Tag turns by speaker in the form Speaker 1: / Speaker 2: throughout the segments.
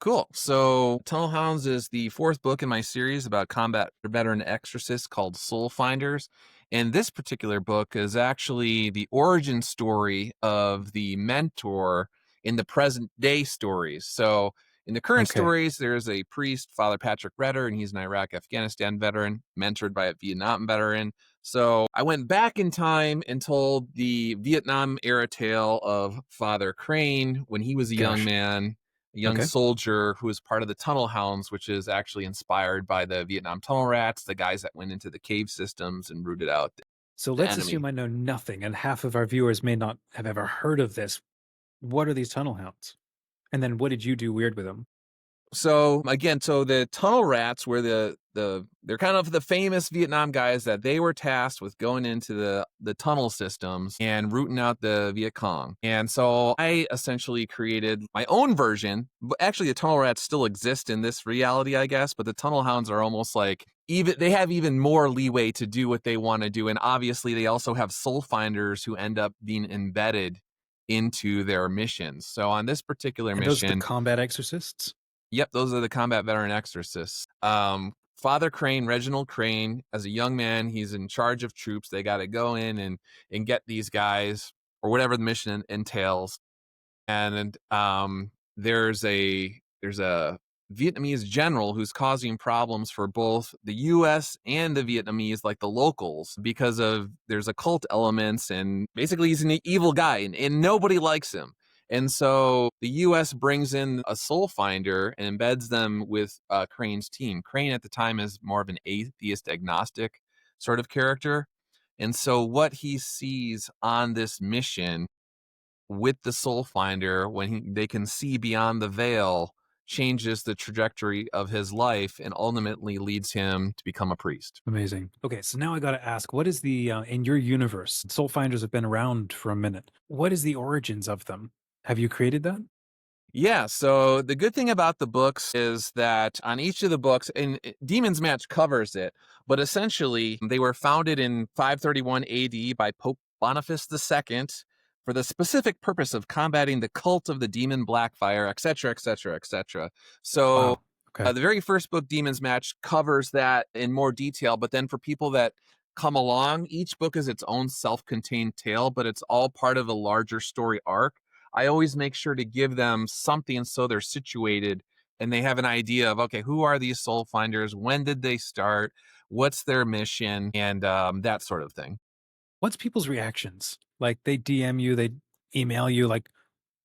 Speaker 1: Cool. So, Tunnel Hounds is the fourth book in my series about combat veteran exorcists called Soulfinders. And this particular book is actually the origin story of the mentor in the present day stories. So, in the current
Speaker 2: Okay.
Speaker 1: stories, there's a priest, Father Patrick Redder, and he's an Iraq Afghanistan veteran, mentored by a Vietnam veteran. So, I went back in time and told the Vietnam era tale of Father Crane when he was a young
Speaker 2: Gosh.
Speaker 1: man, a young
Speaker 2: Okay.
Speaker 1: soldier who was part of the Tunnel Hounds, which is actually inspired by the Vietnam tunnel rats, the guys that went into the cave systems and rooted out
Speaker 2: So
Speaker 1: the
Speaker 2: let's
Speaker 1: enemy.
Speaker 2: assume I know nothing, and half of our viewers may not have ever heard of this. What are these tunnel hounds? And then what did you do weird with them?
Speaker 1: So again, so the tunnel rats were they're kind of the famous Vietnam guys that they were tasked with going into the tunnel systems and rooting out the Viet Cong. And so I essentially created my own version. But actually, the tunnel rats still exist in this reality, I guess. But the tunnel hounds are almost like even they have even more leeway to do what they want to do. And obviously, they also have soul finders who end up being embedded into their missions. So on this particular
Speaker 2: And those are the
Speaker 1: mission.
Speaker 2: combat exorcists?
Speaker 1: Yep, those are the combat veteran exorcists. Father Crane, Reginald Crane, as a young man, he's in charge of troops. They got to go in and get these guys or whatever the mission entails. And there's a Vietnamese general who's causing problems for both the U.S. and the Vietnamese, like the locals, because of there's occult elements, and basically he's an evil guy, and nobody likes him. And so the U.S. brings in a soul finder and embeds them with Crane's team. Crane at the time is more of an atheist agnostic sort of character. And so what he sees on this mission with the soul finder, when they can see beyond the veil, changes the trajectory of his life and ultimately leads him to become a priest.
Speaker 2: Amazing. Okay, so now I got to ask, what is the in your universe? Soul finders have been around for a minute. What is the origins of them? Have you created that?
Speaker 1: Yeah, so the good thing about the books is that on each of the books, and Demon's Match covers it, but essentially they were founded in 531 AD by Pope Boniface II for the specific purpose of combating the cult of the demon Blackfire, etc., etc., etc. So
Speaker 2: Wow. Okay.
Speaker 1: the very first book, Demon's Match, covers that in more detail, but then for people that come along, each book is its own self-contained tale, but it's all part of a larger story arc. I always make sure to give them something so they're situated and they have an idea of, okay, who are these soul finders? When did they start? What's their mission? And that sort of thing.
Speaker 2: What's people's reactions? Like they DM you, they email you, like,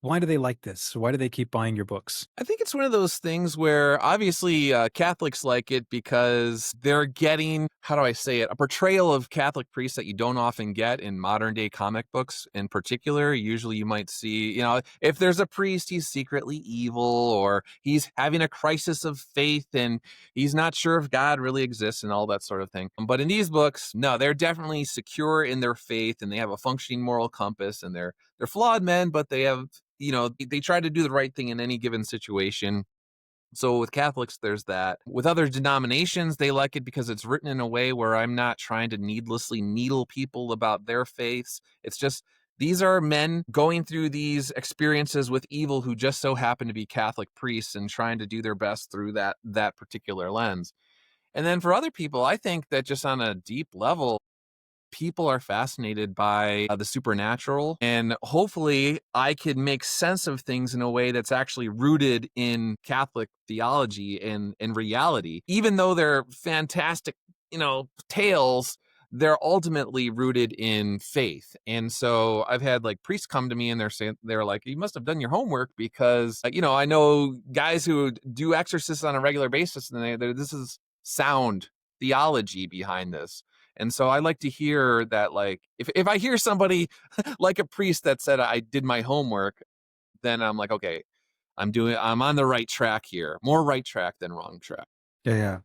Speaker 2: why do they like this? Why do they keep buying your books?
Speaker 1: I think it's one of those things where obviously Catholics like it because they're getting, how do I say it, a portrayal of Catholic priests that you don't often get in modern day comic books in particular. Usually you might see, if there's a priest, he's secretly evil or he's having a crisis of faith and he's not sure if God really exists and all that sort of thing. But in these books, no, they're definitely secure in their faith and they have a functioning moral compass and they're flawed men, but they have they try to do the right thing in any given situation. So with Catholics, there's that. With other denominations, they like it because it's written in a way where I'm not trying to needlessly needle people about their faiths. It's just these are men going through these experiences with evil who just so happen to be Catholic priests and trying to do their best through that particular lens. And then for other people, I think that just on a deep level, people are fascinated by the supernatural, and hopefully I could make sense of things in a way that's actually rooted in Catholic theology and reality. Even though they're fantastic, tales, they're ultimately rooted in faith. And so I've had like priests come to me and they're like, you must have done your homework because I know guys who do exorcists on a regular basis and this is sound theology behind this. And so I like to hear that, like, if I hear somebody like a priest that said I did my homework, then I'm like, okay, I'm on the right track here. More right track than wrong track.
Speaker 2: Yeah, yeah.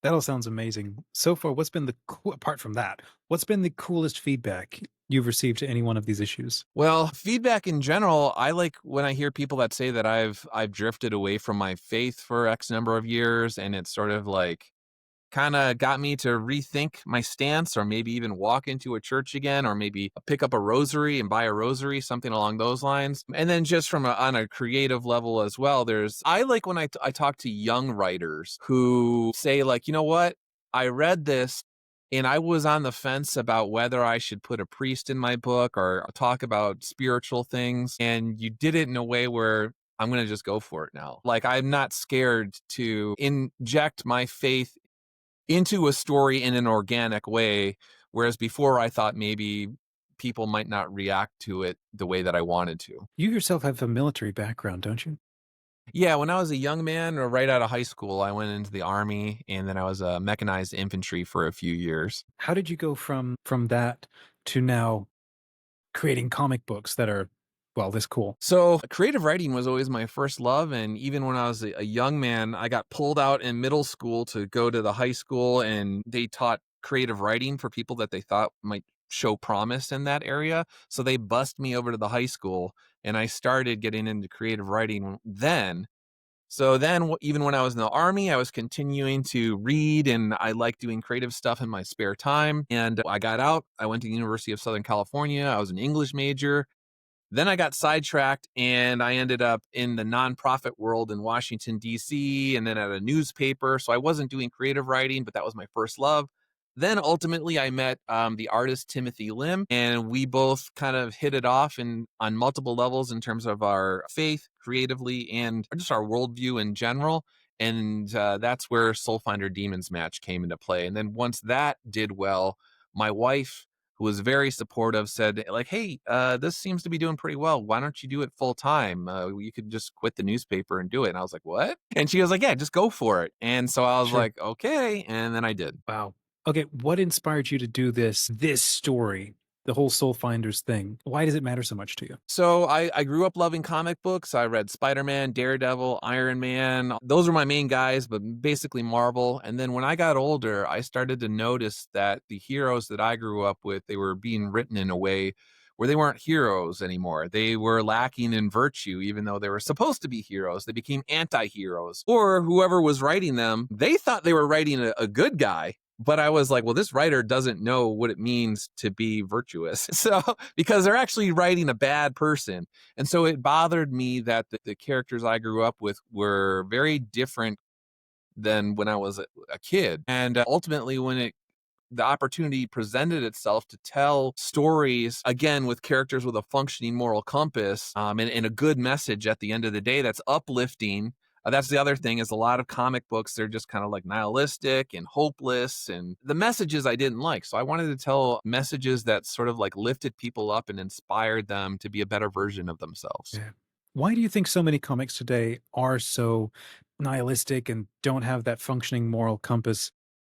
Speaker 2: That all sounds amazing. So far, what's been apart from that, what's been the coolest feedback you've received to any one of these issues?
Speaker 1: Well, feedback in general, I like when I hear people that say that I've drifted away from my faith for X number of years, and it's sort of like kind of got me to rethink my stance, or maybe even walk into a church again, or maybe pick up a rosary and buy a rosary, something along those lines. And then just on a creative level as well, I like when I talk to young writers who say like, you know what, I read this and I was on the fence about whether I should put a priest in my book or talk about spiritual things. And you did it in a way where I'm going to just go for it now. Like, I'm not scared to inject my faith into a story in an organic way. Whereas before I thought maybe people might not react to it the way that I wanted to.
Speaker 2: You yourself have a military background, don't you?
Speaker 1: Yeah, when I was a young man or right out of high school, I went into the army and then I was a mechanized infantry for a few years.
Speaker 2: How did you go from that to now creating comic books that are, well, this cool?
Speaker 1: So creative writing was always my first love. And even when I was a young man, I got pulled out in middle school to go to the high school, and they taught creative writing for people that they thought might show promise in that area. So they bussed me over to the high school and I started getting into creative writing then. So then, even when I was in the army, I was continuing to read and I like doing creative stuff in my spare time. And I got out, I went to the University of Southern California. I was an English major. Then I got sidetracked and I ended up in the nonprofit world in Washington, D.C., and then at a newspaper. So I wasn't doing creative writing, but that was my first love. Then ultimately I met the artist Timothy Lim, and we both kind of hit it off on multiple levels in terms of our faith creatively and just our worldview in general. And that's where Soulfinder Demons Match came into play. And then once that did well, my wife, who was very supportive, said like, hey, this seems to be doing pretty well. Why don't you do it full time? You could just quit the newspaper and do it. And I was like, what? And she was like, yeah, just go for it. And so I was
Speaker 2: Sure.
Speaker 1: like, okay. And then I did.
Speaker 2: Wow. Okay, what inspired you to do this story, the whole Soul Finders thing? Why does it matter so much to you?
Speaker 1: So I grew up loving comic books. I read Spider-Man, Daredevil, Iron Man. Those were my main guys, but basically Marvel. And then when I got older, I started to notice that the heroes that I grew up with, they were being written in a way where they weren't heroes anymore. They were lacking in virtue, even though they were supposed to be heroes. They became anti-heroes. Or whoever was writing them, they thought they were writing a good guy. But I was like, well, this writer doesn't know what it means to be virtuous. So, because they're actually writing a bad person. And so it bothered me that the characters I grew up with were very different than when I was a kid. And ultimately, the opportunity presented itself to tell stories again with characters with a functioning moral compass, and a good message at the end of the day that's uplifting. That's the other thing, is a lot of comic books, they're just kind of like nihilistic and hopeless, and the messages I didn't like. So I wanted to tell messages that sort of like lifted people up and inspired them to be a better version of themselves.
Speaker 2: Yeah. Why do you think so many comics today are so nihilistic and don't have that functioning moral compass?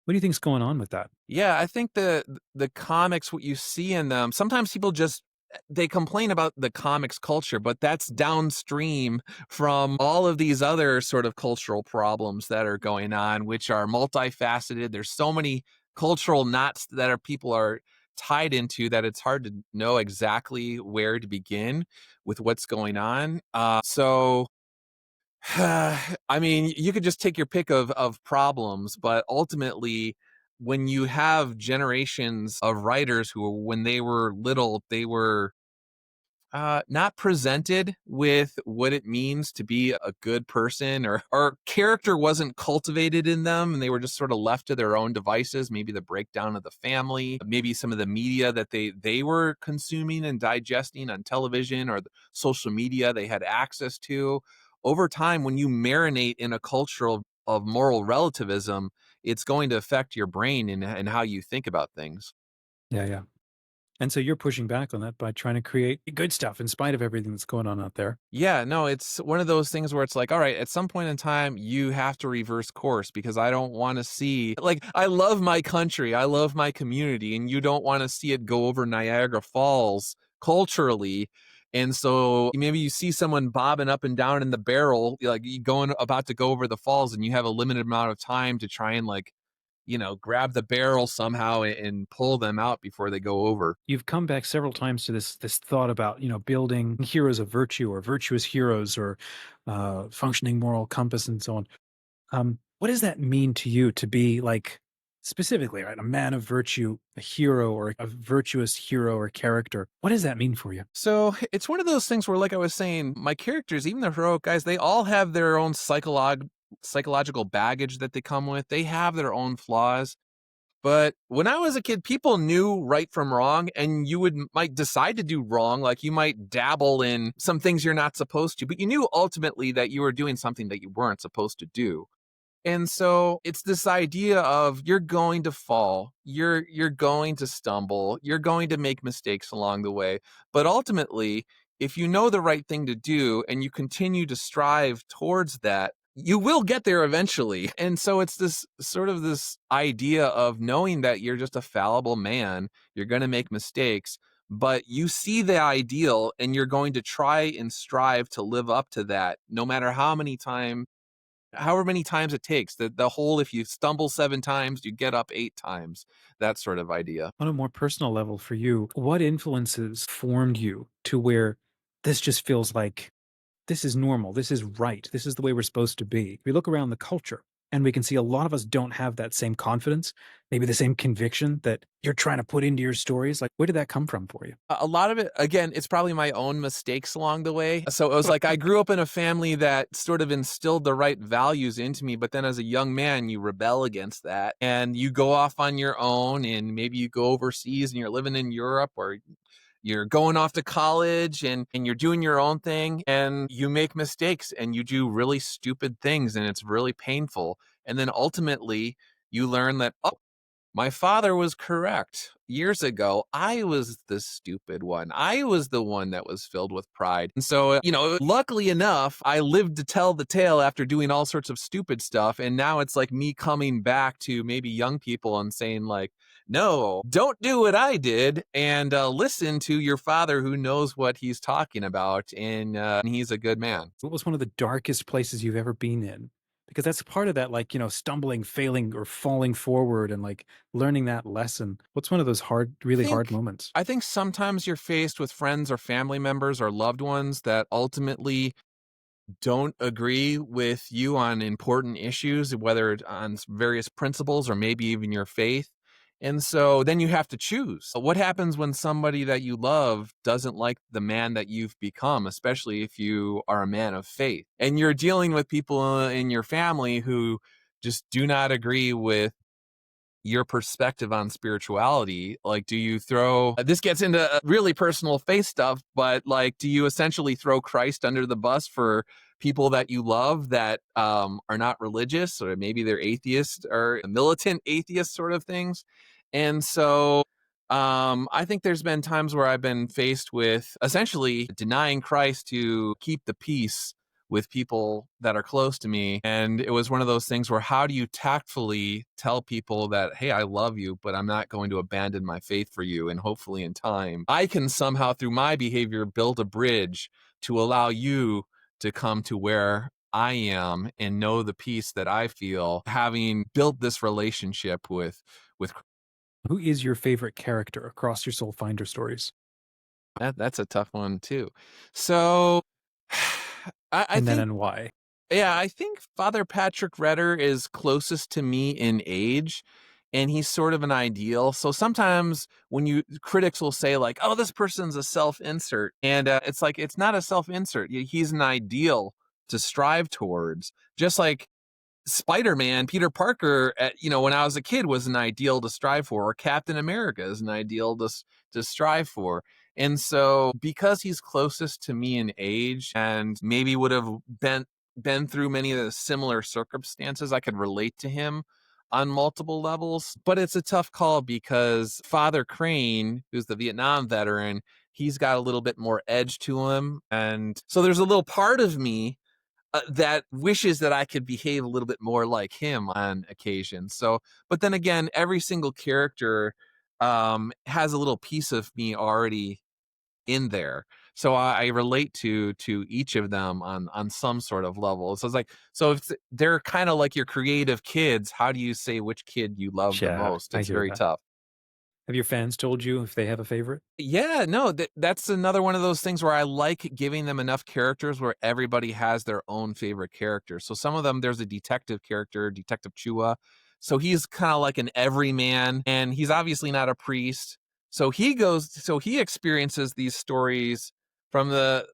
Speaker 2: What do you think's going on with that?
Speaker 1: Yeah, I think the comics, what you see in them, sometimes people just they complain about the comics culture, but that's downstream from all of these other sort of cultural problems that are going on, which are multifaceted. There's so many cultural knots that people are tied into that it's hard to know exactly where to begin with what's going on. So I mean, you could just take your pick of problems, but ultimately, when you have generations of writers who, when they were little, they were not presented with what it means to be a good person, or character wasn't cultivated in them, and they were just sort of left to their own devices. Maybe the breakdown of the family, maybe some of the media that they were consuming and digesting on television, or the social media they had access to. Over time, when you marinate in a culture of moral relativism, it's going to affect your brain and how you think about things.
Speaker 2: Yeah, yeah. And so you're pushing back on that by trying to create good stuff in spite of everything that's going on out there.
Speaker 1: Yeah, no, it's one of those things where it's like, all right, at some point in time, you have to reverse course, because I don't want to see, like, I love my country, I love my community, and you don't want to see it go over Niagara Falls culturally. And so maybe you see someone bobbing up and down in the barrel, like you going about to go over the falls, and you have a limited amount of time to try and like, grab the barrel somehow and pull them out before they go over.
Speaker 2: You've come back several times to this thought about, building heroes of virtue or virtuous heroes or functioning moral compass and so on. What does that mean to you to be like specifically, right? A man of virtue, a hero, or a virtuous hero or character. What does that mean for you?
Speaker 1: So it's one of those things where, like I was saying, my characters, even the heroic guys, they all have their own psychological baggage that they come with. They have their own flaws. But when I was a kid, people knew right from wrong, and you might decide to do wrong. Like you might dabble in some things you're not supposed to, but you knew ultimately that you were doing something that you weren't supposed to do. And so it's this idea of you're going to fall, you're going to stumble, you're going to make mistakes along the way. But ultimately, if you know the right thing to do and you continue to strive towards that, you will get there eventually. And so it's this sort of this idea of knowing that you're just a fallible man, you're going to make mistakes, but you see the ideal and you're going to try and strive to live up to that no matter however many times it takes. The whole, if you stumble 7 times, you get up 8 times, that sort of idea.
Speaker 2: On a more personal level for you, what influences formed you to where this just feels like this is normal, this is right, this is the way we're supposed to be? We look around the culture and we can see a lot of us don't have that same confidence, maybe the same conviction that you're trying to put into your stories. Like, where did that come from for you?
Speaker 1: A lot of it, again, it's probably my own mistakes along the way. So it was like I grew up in a family that sort of instilled the right values into me, but then as a young man, you rebel against that and you go off on your own, and maybe you go overseas and you're living in Europe, or you're going off to college and you're doing your own thing, and you make mistakes and you do really stupid things and it's really painful. And then ultimately you learn that, oh, my father was correct. Years ago, I was the stupid one. I was the one that was filled with pride. And so, luckily enough, I lived to tell the tale after doing all sorts of stupid stuff. And now it's like me coming back to maybe young people and saying, like, no, don't do what I did, and listen to your father who knows what he's talking about. And he's a good man.
Speaker 2: What was one of the darkest places you've ever been in? Because that's part of that, like, stumbling, failing, or falling forward and like learning that lesson. What's one of those hard,
Speaker 1: I
Speaker 2: really hard
Speaker 1: think
Speaker 2: moments?
Speaker 1: I think sometimes you're faced with friends or family members or loved ones that ultimately don't agree with you on important issues, whether it's on various principles or maybe even your faith. And so then you have to choose. What happens when somebody that you love doesn't like the man that you've become, especially if you are a man of faith and you're dealing with people in your family who just do not agree with your perspective on spirituality? Like, do you throw this gets into really personal faith stuff, but like, do you essentially throw Christ under the bus for people that you love that are not religious, or maybe they're atheist or militant atheist sort of things? And so I think there's been times where I've been faced with essentially denying Christ to keep the peace with people that are close to me. And it was one of those things where, how do you tactfully tell people that, hey, I love you, but I'm not going to abandon my faith for you. And hopefully in time, I can somehow through my behavior build a bridge to allow you to come to where I am and know the peace that I feel having built this relationship with
Speaker 2: Who is your favorite character across your Soulfinder stories?
Speaker 1: that's a tough one too. So I
Speaker 2: And then
Speaker 1: think,
Speaker 2: and why?
Speaker 1: yeah, I think Father Patrick Redder is closest to me in age, and he's sort of an ideal. So sometimes when critics will say like, "Oh, this person's a self-insert," and it's like it's not a self-insert. He's an ideal to strive towards, just like Spider-Man, Peter Parker, when I was a kid, was an ideal to strive for, or Captain America is an ideal to strive for. And so because he's closest to me in age and maybe would have been through many of the similar circumstances, I could relate to him on multiple levels. But it's a tough call because Father Crane, who's the Vietnam veteran, he's got a little bit more edge to him. And so there's a little part of me that wishes that I could behave a little bit more like him on occasion. So, but then again, every single character has a little piece of me already in there. So I relate to each of them on some sort of level. So it's like, so if they're kind of like your creative kids, how do you say which kid you love the
Speaker 2: Yeah,
Speaker 1: most?
Speaker 2: I
Speaker 1: It's
Speaker 2: hear
Speaker 1: very
Speaker 2: that.
Speaker 1: tough.
Speaker 2: Have your fans told you if they have a favorite?
Speaker 1: Yeah, no, that's another one of those things where I like giving them enough characters where everybody has their own favorite character. So some of them, there's a detective character, Detective Chua, So he's kind of like an everyman, and he's obviously not a priest. So he experiences these stories from the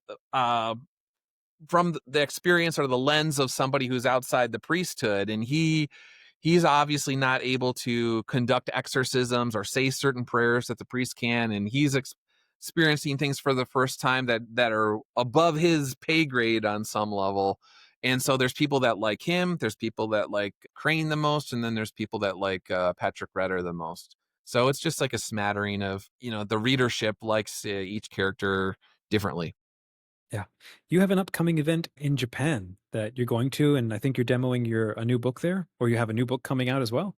Speaker 1: experience or the lens of somebody who's outside the priesthood, and he's obviously not able to conduct exorcisms or say certain prayers that the priest can, and he's experiencing things for the first time that are above his pay grade on some level. And so there's people that like him, there's people that like Crane the most, and then there's people that like Patrick Redder the most. So it's just like a smattering of, the readership likes each character differently.
Speaker 2: Yeah. You have an upcoming event in Japan that you're going to, and I think you're demoing a new book there, or you have a new book coming out as well.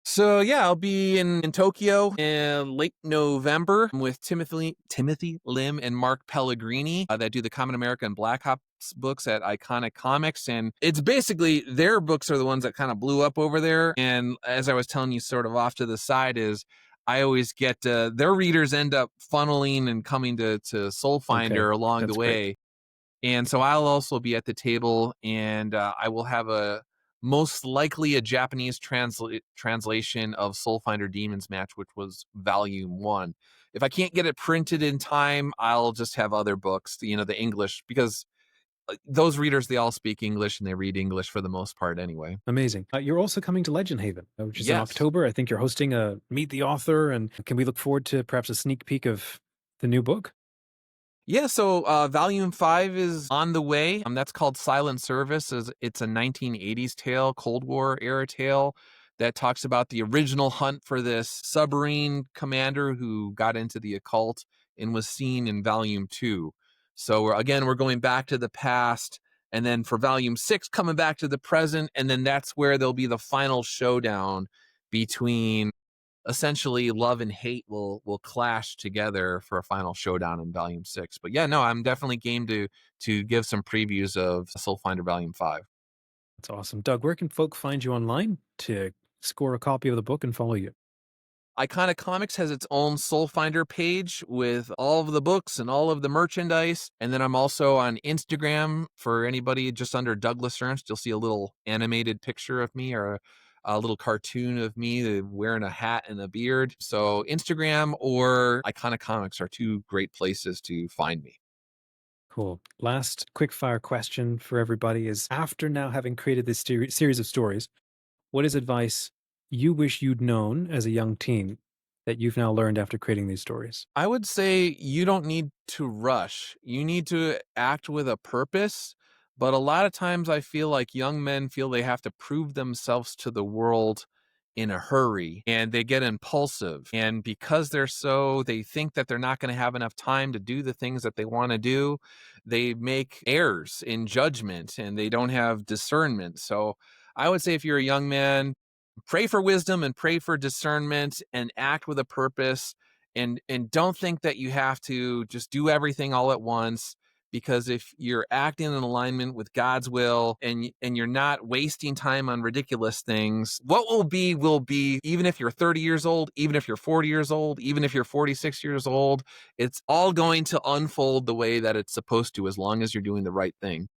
Speaker 1: So yeah, I'll be in Tokyo in late November with Timothy Lim and Mark Pellegrini that do the Common America and Black Ops books at Iconic Comics, and it's basically their books are the ones that kind of blew up over there. And as I was telling you, sort of off to the side is. I always get their readers end up funneling and coming to
Speaker 2: Okay.
Speaker 1: Soulfinder along the
Speaker 2: That's great.
Speaker 1: way. And so I'll also be at the table, and I will have a most likely a Japanese translation of Soulfinder Demons Match, which was volume one. If I can't get it printed in time, I'll just have other books, the English, because those readers, they all speak English and they read English for the most part anyway.
Speaker 2: Amazing. You're also coming to Legend Haven, which is in
Speaker 1: Yes.
Speaker 2: October. I think you're hosting a Meet the Author. And can we look forward to perhaps a sneak peek of the new book?
Speaker 1: Yeah, so volume 5 is on the way. That's called Silent Service. It's a 1980s tale, Cold War era tale that talks about the original hunt for this submarine commander who got into the occult and was seen in volume 2. So we're going back to the past, and then for volume 6 coming back to the present, and then that's where there'll be the final showdown between essentially love and hate will clash together for a final showdown in volume 6. But yeah, no, I'm definitely game to give some previews of Soulfinder volume 5.
Speaker 2: That's awesome. Doug, where can folk find you online to score a copy of the book and follow you?
Speaker 1: Iconic Comics has its own Soulfinder page with all of the books and all of the merchandise. And then I'm also on Instagram for anybody just under Douglas Ernst. You'll see a little animated picture of me or a little cartoon of me wearing a hat and a beard. So Instagram or Iconic Comics are two great places to find me.
Speaker 2: Cool. Last quick fire question for everybody is after now having created this series of stories, what is advice you wish you'd known as a young teen that you've now learned after creating these stories?
Speaker 1: I would say you don't need to rush. You need to act with a purpose. But a lot of times I feel like young men feel they have to prove themselves to the world in a hurry and they get impulsive. And because they think that they're not going to have enough time to do the things that they want to do, they make errors in judgment and they don't have discernment. So I would say if you're a young man, pray for wisdom and pray for discernment and act with a purpose, and don't think that you have to just do everything all at once, because if you're acting in alignment with God's will and you're not wasting time on ridiculous things, what will be, even if you're 30 years old, even if you're 40 years old, even if you're 46 years old, it's all going to unfold the way that it's supposed to as long as you're doing the right thing.